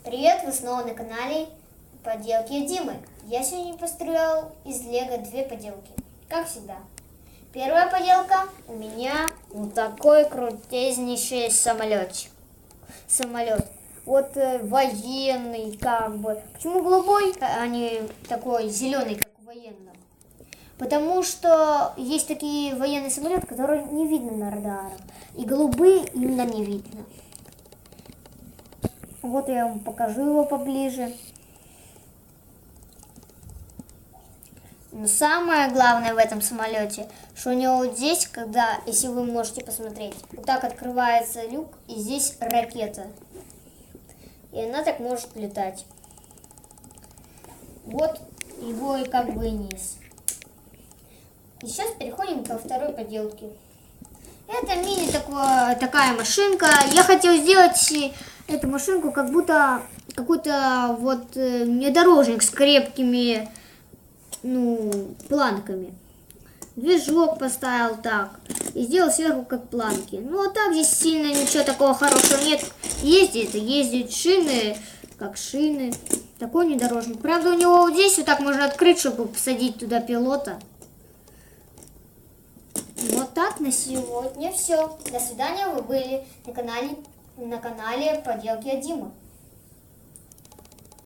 Привет, вы снова на канале Поделки от Димы. Я сегодня построил из лего две поделки, как всегда. Первая поделка у меня вот такой крутезнейший самолетик. Самолет. Вот военный как бы. Почему голубой, а не такой зеленый, как у военного? Потому что есть такие военные самолеты, которые не видно на радарах. И голубые именно не видно. Вот я вам покажу его поближе. Но самое главное в этом самолете, что у него вот здесь, если вы можете посмотреть, вот так открывается люк, и здесь ракета. И она так может летать. Вот его и как бы низ. И сейчас переходим ко второй поделке. Это такая машинка. Я хотел сделать эту машинку как будто какой-то вот внедорожник с крепкими планками. Движок поставил так и сделал сверху как планки. Ну а так здесь сильно ничего такого хорошего нет. Ездит шины, как шины. Такой внедорожник. Правда, у него вот здесь вот так можно открыть, чтобы посадить туда пилота. Вот так на сегодня все. До свидания, вы были на канале Поделки от Димы.